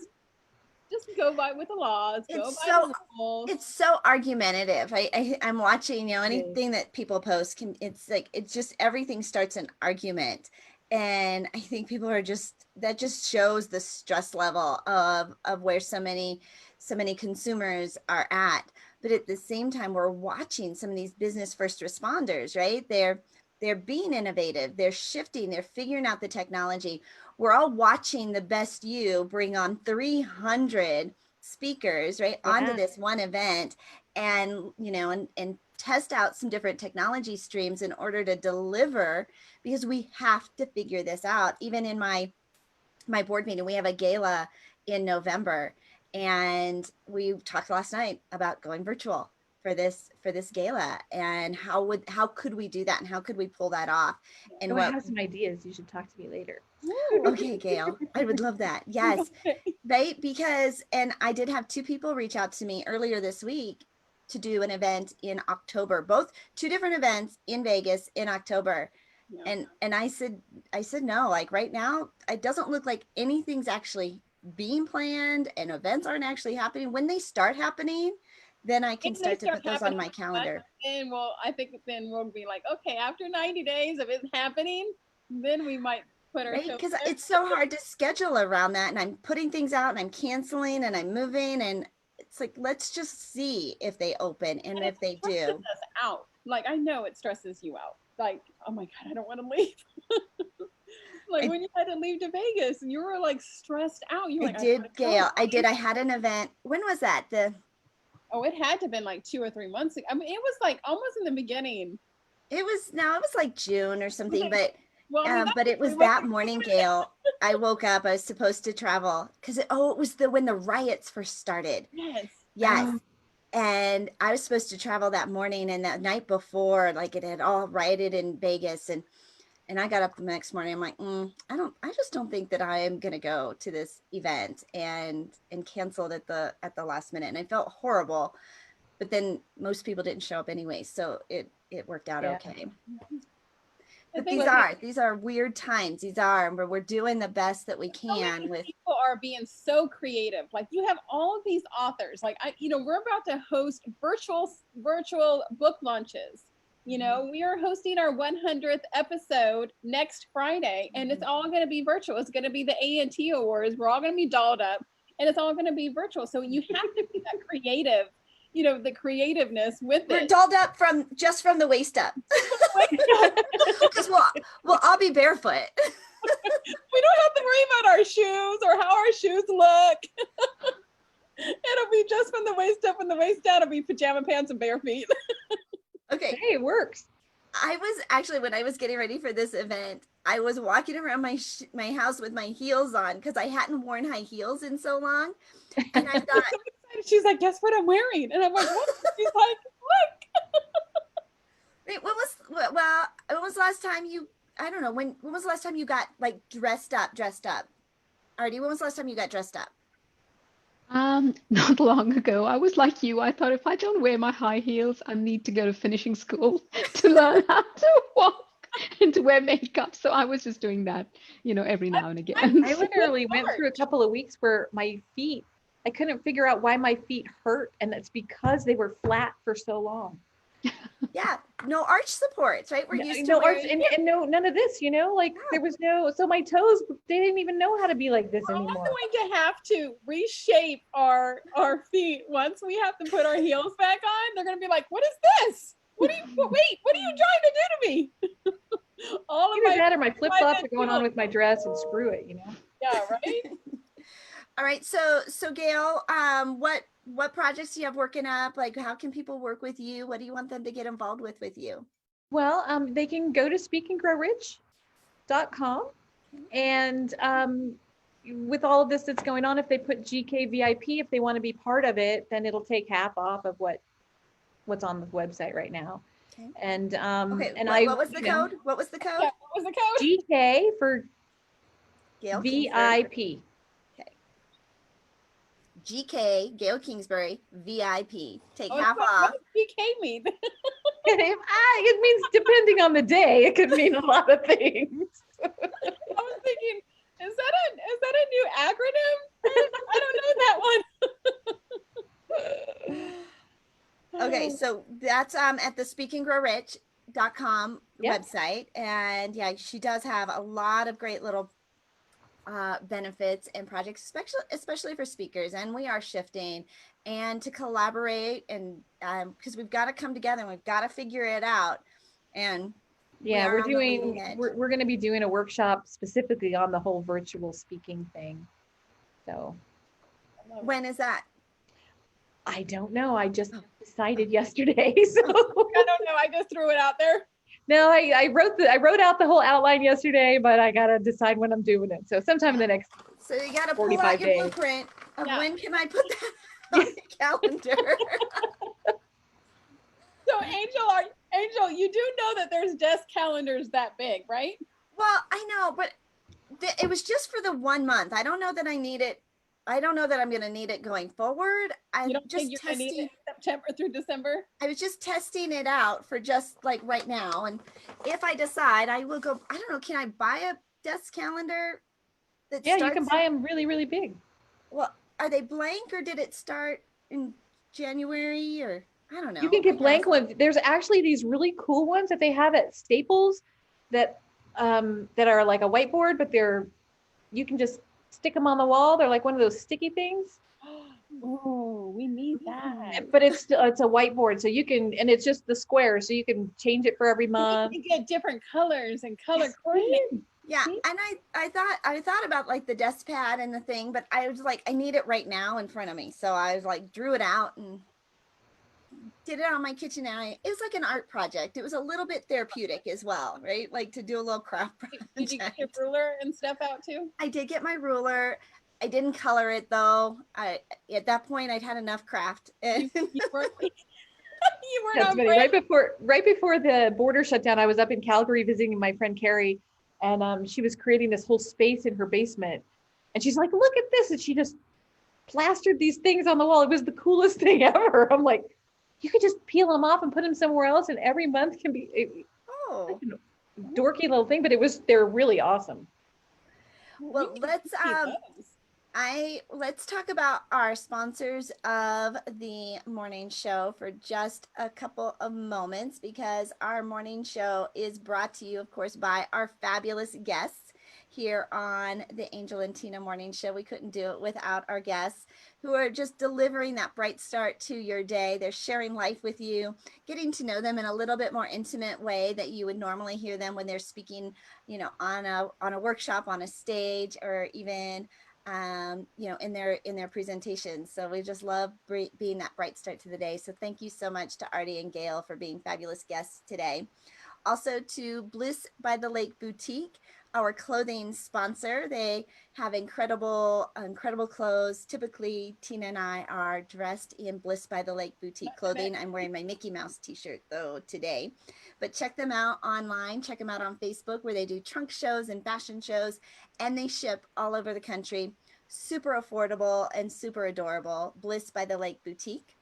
just go by with the laws? It's so argumentative. I'm watching, anything that people post it's just everything starts an argument. And I think people are that just shows the stress level of where so many consumers are at. But at the same time, we're watching some of these business first responders, right? They're being innovative. They're shifting. They're figuring out the technology. We're all watching the Best You bring on 300 speakers, right, onto this one event, and and test out some different technology streams in order to deliver, because we have to figure this out. Even in my board meeting, we have a gala in November, and we talked last night about going virtual for this gala, and how could we do that, and how could we pull that off? And I have some ideas. You should talk to me later. Okay, Gail, I would love that. Yes, right, because, and I did have 2 people reach out to me earlier this week to do an event in October, both 2 different events in Vegas in October. Yeah. And I said no, like right now, it doesn't look like anything's actually being planned and events aren't actually happening. When they start happening, then I can start to put those on my calendar. And I think then we'll be like, okay, after 90 days of it happening, then we might put our right, because it's so hard to schedule around that, and I'm putting things out and I'm canceling and I'm moving, and it's like, let's just see if they open, and if they do. Us out. Like, I know it stresses you out. Like, oh my God, I don't want to leave. Like when you had to leave to Vegas and you were like stressed out. You were like, did, Gail. I did. I had an event. When was that? It had to have been like 2 or 3 months ago. I mean, it was like almost in the beginning. It was like June or something, but but it was that morning, Gail. I woke up. I was supposed to travel because it was when the riots first started. Yes. And I was supposed to travel that morning, and that night before, like it had all rioted in Vegas, and I got up the next morning. I'm like, I just don't think that I am gonna go to this event, and canceled at the last minute, and I felt horrible. But then most people didn't show up anyway, so it worked out okay. But these are weird times. We're doing the best that we can. People are being so creative. Like you have all of these authors. Like we're about to host virtual book launches. We are hosting our 100th episode next Friday, and it's all going to be virtual. It's going to be the A&T Awards. We're all going to be dolled up, and it's all going to be virtual. So you have to be that creative the creativeness with We're it. dolled up from the waist up. Because we'll all be barefoot. We don't have to worry about our shoes or how our shoes look. It'll be just from the waist up, and the waist down it'll be pajama pants and bare feet. Okay. Hey, it works. I was actually, when I was getting ready for this event, I was walking around my house with my heels on because I hadn't worn high heels in so long. And I thought, she's like, guess what I'm wearing? And I'm like, what? She's like, wait, when was the last time you, I don't know, when was the last time you got like dressed up? Aarti, when was the last time you got dressed up? Not long ago. I was like you. I thought if I don't wear my high heels, I need to go to finishing school to learn how to walk and to wear makeup. So I was just doing that, every now and again. I literally went through a couple of weeks where my feet, I couldn't figure out why my feet hurt. And it's because they were flat for so long. Yeah, no arch supports, right? We're used to no wearing... arch and no none of this, there was no, so my toes, they didn't even know how to be like this anymore. We're going to have to reshape our feet once we have to put our heels back on. They're going to be like, what is this? What are you trying to do to me? All of either that or my flip-flops are going on with my dress, and screw it, Yeah, right. All right, so Gail, what projects do you have working up? Like, how can people work with you? What do you want them to get involved with you? Well, they can go to speakandgrowrich.com, and with all of this that's going on, if they put GKVIP, if they want to be part of it, then it'll take half off of what's on the website right now. Okay. And okay, and what was the code? What was the code? Yeah, what was the code? GK for Gail VIP. GK, Gail Kingsbury, VIP. Take Oh, half what off. does GK mean? It means depending on the day. It could mean a lot of things. I was thinking, is that a new acronym? I don't know that one. Okay, so that's at the speakandgrowrich.com Yep. website. And yeah, she does have a lot of great little benefits and projects, especially for speakers. And we are shifting and to collaborate, and because we've got to come together and we've got to figure it out. And yeah, we're going to be doing a workshop specifically on the whole virtual speaking thing. So when is that? I don't know. I just decided yesterday. So I don't know. I just threw it out there. No, I wrote out the whole outline yesterday, but I gotta decide when I'm doing it. So sometime in the next. So you gotta pull out your blueprint of when can I put that on the calendar. So Angel, you do know that there's desk calendars that big, right? Well, I know, but it was just for the 1 month. I don't know that I need it. I don't know that I'm going to need it going forward. You don't think you're going to need it September through December? I was just testing it out for just like right now. And if I decide, I will go, I don't know, can I buy a desk calendar? Yeah, you can buy them really, really big. Well, are they blank or did it start in January or I don't know. You can get blank ones. There's actually these really cool ones that they have at Staples that are like a whiteboard, but you can just stick them on the wall. They're like one of those sticky things. Oh, we need that. But it's a whiteboard, so you can, and it's just the square, so you can change it for every month. You can get different colors and color coordinating. Yeah, and I thought about like the desk pad and the thing, but I was like, I need it right now in front of me. So I was like, drew it out and did it on my kitchen area. It was like an art project. It was a little bit therapeutic as well, right? Like to do a little craft project. Did you get your ruler and stuff out too? I did get my ruler. I didn't color it though. At that point I'd had enough craft. You weren't That's funny. Right before the border shut down, I was up in Calgary visiting my friend Carrie, and she was creating this whole space in her basement. And she's like, look at this. And she just plastered these things on the wall. It was the coolest thing ever. I'm like, you could just peel them off and put them somewhere else, and every month can be like a dorky little thing, but they're really awesome. Well, let's talk about our sponsors of the morning show for just a couple of moments, because our morning show is brought to you, of course, by our fabulous guests here on the Angel and Tina Morning Show. We couldn't do it without our guests who are just delivering that bright start to your day. They're sharing life with you, getting to know them in a little bit more intimate way that you would normally hear them when they're speaking, you know, on a workshop, on a stage, or even you know, in their presentations. So we just love being that bright start to the day. So thank you so much to Aarti and Gail for being fabulous guests today. Also to Bliss by the Lake Boutique, our clothing sponsor. They have incredible clothes. Typically, Tina and I are dressed in Bliss by the Lake Boutique clothing. I'm wearing my Mickey Mouse t-shirt though today. But check them out online. Check them out on Facebook, where they do trunk shows and fashion shows, and they ship all over the country. Super affordable and super adorable. Bliss by the Lake Boutique.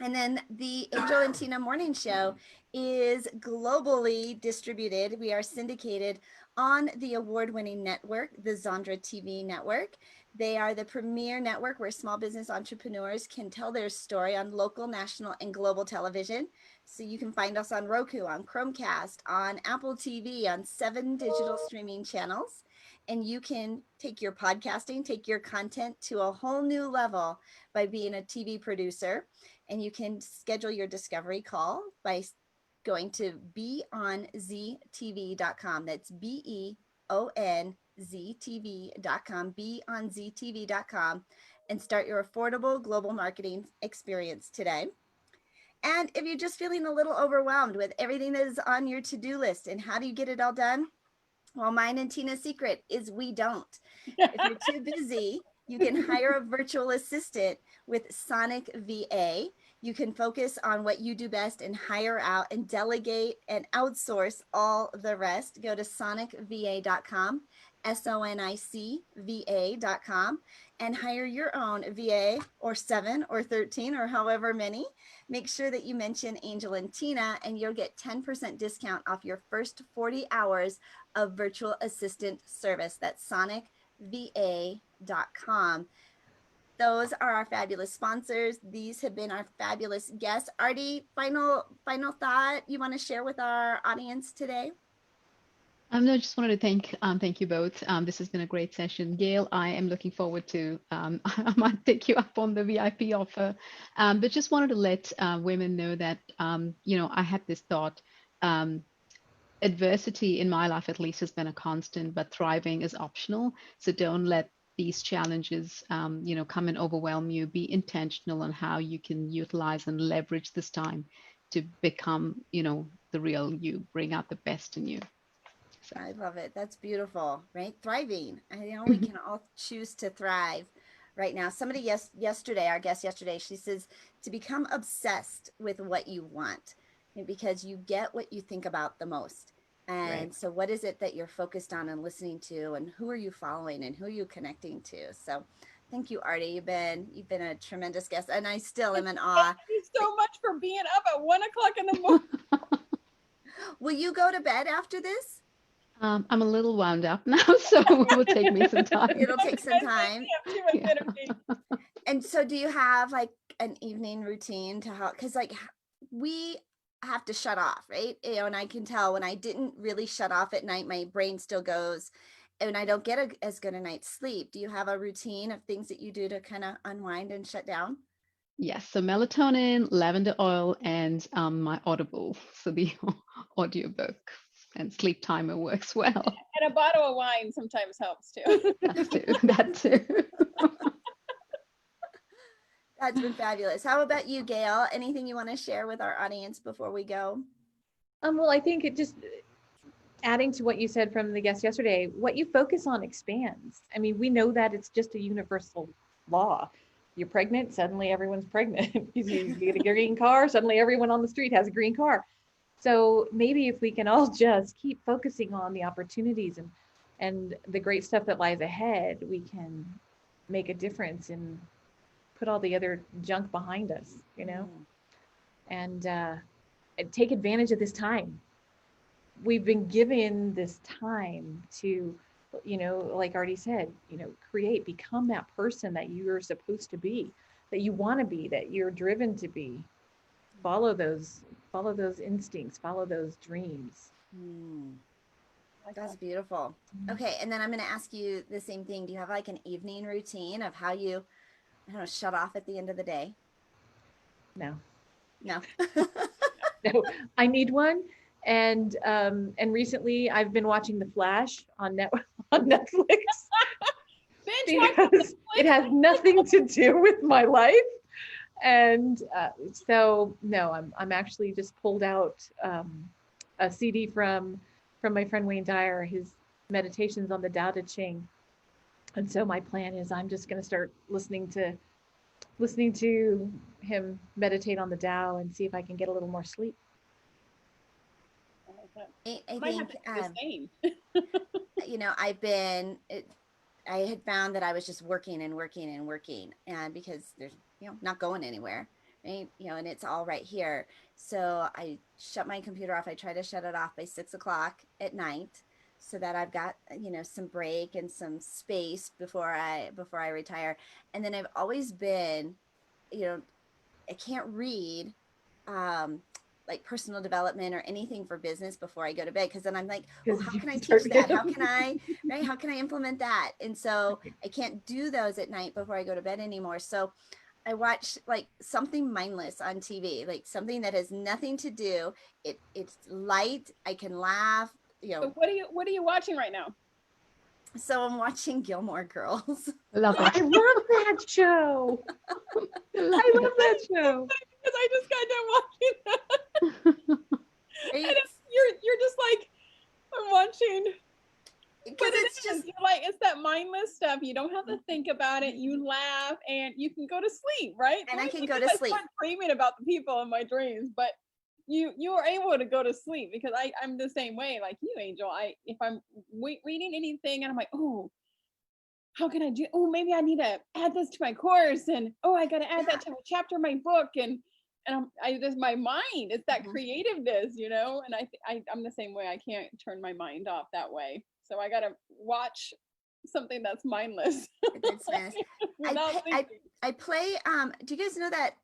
And then the Angel and Tina Morning Show is globally distributed. We are syndicated on the award-winning network, the Zondra TV network. They are the premier network where small business entrepreneurs can tell their story on local, national, and global television. So you can find us on Roku, on Chromecast, on Apple TV, on 7 digital streaming channels. And you can take your podcasting, take your content to a whole new level by being a TV producer. And you can schedule your discovery call by going to beonztv.com. That's beonztv.com, beonztv.com, and start your affordable global marketing experience today. And if you're just feeling a little overwhelmed with everything that is on your to-do list and how do you get it all done? Well, mine and Tina's secret is we don't. If you're too busy, you can hire a virtual assistant with Sonic VA. You can focus on what you do best and hire out and delegate and outsource all the rest. Go to sonicva.com, sonicva.com, and hire your own VA, or 7 or 13 or however many. Make sure that you mention Angel and Tina, and you'll get 10% discount off your first 40 hours of virtual assistant service. That's sonicva.com. Those are our fabulous sponsors. These have been our fabulous guests. Aarti, final thought you want to share with our audience today? No, I just wanted to thank you both. This has been a great session. Gail, I am looking forward to, I might take you up on the VIP offer, but just wanted to let women know that, you know, I had this thought, adversity in my life at least has been a constant, but thriving is optional. So don't let these challenges, you know, come and overwhelm you. Be intentional on how you can utilize and leverage this time to become, you know, the real you, bring out the best in you. So. I love it. That's beautiful, right? Thriving. I know we can all choose to thrive right now. Somebody yesterday, our guest yesterday, she says to become obsessed with what you want, because you get what you think about the most. And right. So what is it that you're focused on and listening to, and who are you following and who are you connecting to? So thank you, Aarti. You've been a tremendous guest, and I still am in awe. Thank you so much for being up at 1 o'clock in the morning. Will you go to bed after this? I'm a little wound up now, so it will take me some time. It'll take some time. Yeah. And so do you have like an evening routine to help? Because like we have to shut off, right? You know, and I can tell when I didn't really shut off at night, my brain still goes, and I don't get as good a night's sleep. Do you have a routine of things that you do to kind of unwind and shut down? Yes, so melatonin, lavender oil, and my Audible, so the audiobook. And sleep timer works well. And a bottle of wine sometimes helps too. That too. That's been fabulous. How about you, Gail? Anything you want to share with our audience before we go? Well, I think it just, adding to what you said from the guest yesterday, what you focus on expands. I mean, we know that it's just a universal law. You're pregnant, suddenly everyone's pregnant. You get a green car, suddenly everyone on the street has a green car. So maybe if we can all just keep focusing on the opportunities and the great stuff that lies ahead, we can make a difference and put all the other junk behind us, you know, and take advantage of this time. We've been given this time to, you know, like Aarti said, you know, become that person that you're supposed to be, that you want to be, that you're driven to be. Follow those instincts, follow those dreams. That's beautiful. Okay, and then I'm going to ask you the same thing. Do you have like an evening routine of how you, I don't know, shut off at the end of the day? No. No. No, I need one. And recently I've been watching The Flash on Netflix because it has nothing to do with my life. And so no, I'm actually just pulled out a CD from my friend Wayne Dyer, his meditations on the Tao Te Ching. And so my plan is I'm just going to start listening to him meditate on the Tao and see if I can get a little more sleep. I think, you know, I had found that I was just working and working and working, and because there's, you know, not going anywhere, right? You know, and it's all right here. So I shut my computer off. I try to shut it off by 6:00 at night so that I've got, you know, some break and some space before I retire. And then I've always been, you know, I can't read like personal development or anything for business before I go to bed, because then I'm like, oh, how can I teach that? How can I, right? How can I implement that? And so I can't do those at night before I go to bed anymore. So I watch like something mindless on TV, like something that has nothing to do. It's light. I can laugh. You know. So what are you watching right now? So I'm watching Gilmore Girls. Love it. I love that show. I love that show. Because I just got done watching that. And you're just like, I'm watching. Because it's just like, it's that mindless stuff. You don't have to think about it. You laugh and you can go to sleep, right? And I can go to sleep. I'm dreaming about the people in my dreams, but you are able to go to sleep, because I'm the same way like you, Angel. If I'm reading anything and I'm like, oh, how can I do? Oh, maybe I need to add this to my course, and oh, I got to add that to a chapter of my book, and I just, my mind, it's that creativeness, you know. And I'm the same way. I can't turn my mind off that way, so I got to watch something that's mindless. I play. Do you guys know that?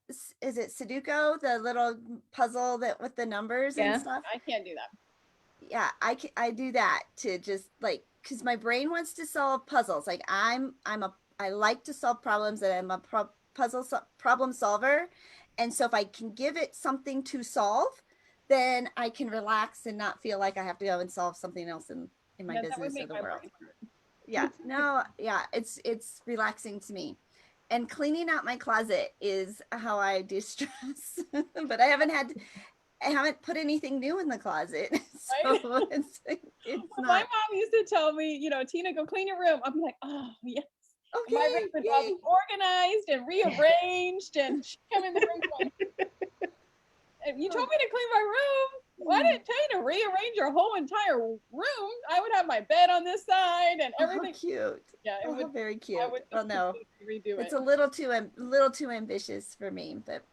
Is it Sudoku, the little puzzle that with the numbers and stuff? I can't do that. Yeah, I do that to just like, because my brain wants to solve puzzles. Like I like to solve problems, and I'm a problem solver. And so if I can give it something to solve, then I can relax and not feel like I have to go and solve something else in my business or the world. Yeah, no, yeah, it's relaxing to me. And cleaning out my closet is how I de-stress. But I haven't put anything new in the closet. So it's not. My mom used to tell me, you know, Tina, go clean your room. I'll be like, oh, yes. Okay, my room would all be organized and rearranged, and she'd come in the room going, you told me to clean my room. Well, I didn't tell you to rearrange your whole entire room. I would have my bed on this side and everything. Oh, cute. Yeah, it would, very cute. I would no, redo it's a little too ambitious for me. But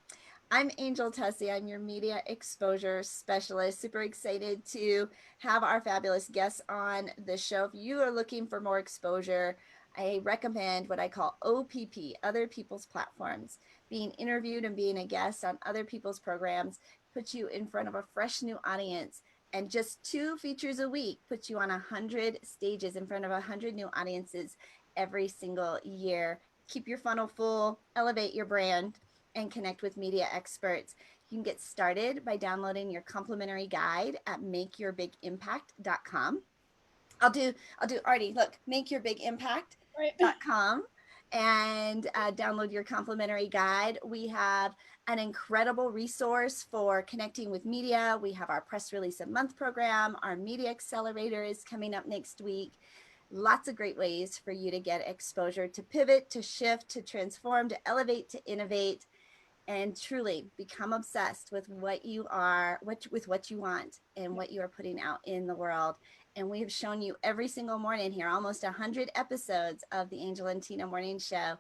I'm Angel Tessie. I'm your media exposure specialist. Super excited to have our fabulous guests on the show. If you are looking for more exposure, I recommend what I call OPP, other people's platforms. Being interviewed and being a guest on other people's programs puts you in front of a fresh new audience. And just 2 features a week puts you on 100 stages in front of 100 new audiences every single year. Keep your funnel full, elevate your brand, and connect with media experts. You can get started by downloading your complimentary guide at makeyourbigimpact.com. I'll do Aarti, look, makeyourbigimpact.com and download your complimentary guide. We have an incredible resource for connecting with media. We have our press release a month program. Our media accelerator is coming up next week. Lots of great ways for you to get exposure, to pivot, to shift, to transform, to elevate, to innovate, and truly become obsessed with what you are, with what you want and what you are putting out in the world. And we have shown you every single morning here, almost 100 episodes of the Angel and Tina Morning Show,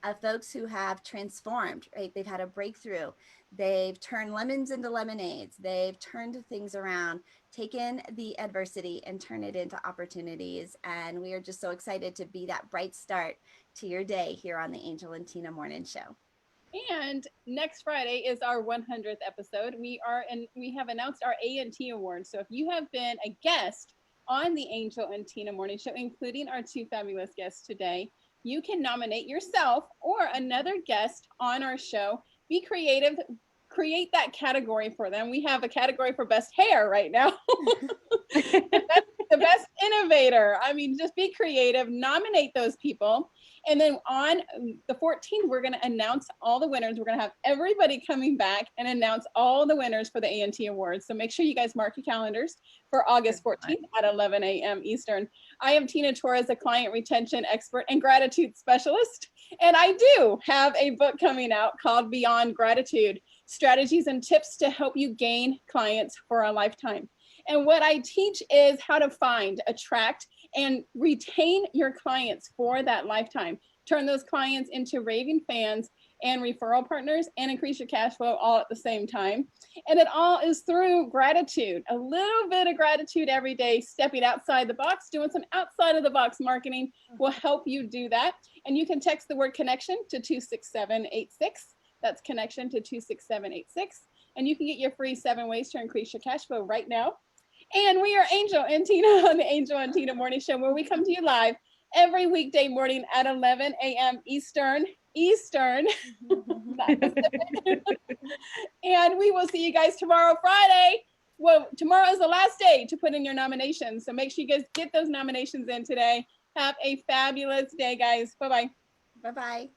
of folks who have transformed, right? They've had a breakthrough. They've turned lemons into lemonades. They've turned things around, taken the adversity and turned it into opportunities. And we are just so excited to be that bright start to your day here on the Angel and Tina Morning Show. And next Friday is our 100th episode. We have announced our A&T Awards. So if you have been a guest on the Angel and Tina Morning Show, including our 2 fabulous guests today, you can nominate yourself or another guest on our show. Be creative, create that category for them. We have a category for best hair right now. The best innovator. I mean, just be creative, nominate those people. And then on the 14th, we're going to announce all the winners. We're going to have everybody coming back and announce all the winners for the ANT Awards. So make sure you guys mark your calendars for August 14th at 11 a.m. Eastern. I am Tina Torres, a client retention expert and gratitude specialist. And I do have a book coming out called Beyond Gratitude, Strategies and Tips to Help You Gain Clients for a Lifetime. And what I teach is how to find, attract, and retain your clients for that lifetime. Turn those clients into raving fans and referral partners and increase your cash flow all at the same time. And it all is through gratitude, a little bit of gratitude every day, stepping outside the box, doing some outside of the box marketing will help you do that. And you can text the word connection to 26786. That's connection to 26786. And you can get your free 7 ways to increase your cash flow right now. And we are Angel and Tina on the Angel and Tina Morning Show, where we come to you live every weekday morning at 11 a.m. Eastern. And we will see you guys tomorrow, Friday. Well, tomorrow is the last day to put in your nominations. So make sure you guys get those nominations in today. Have a fabulous day, guys. Bye-bye. Bye-bye.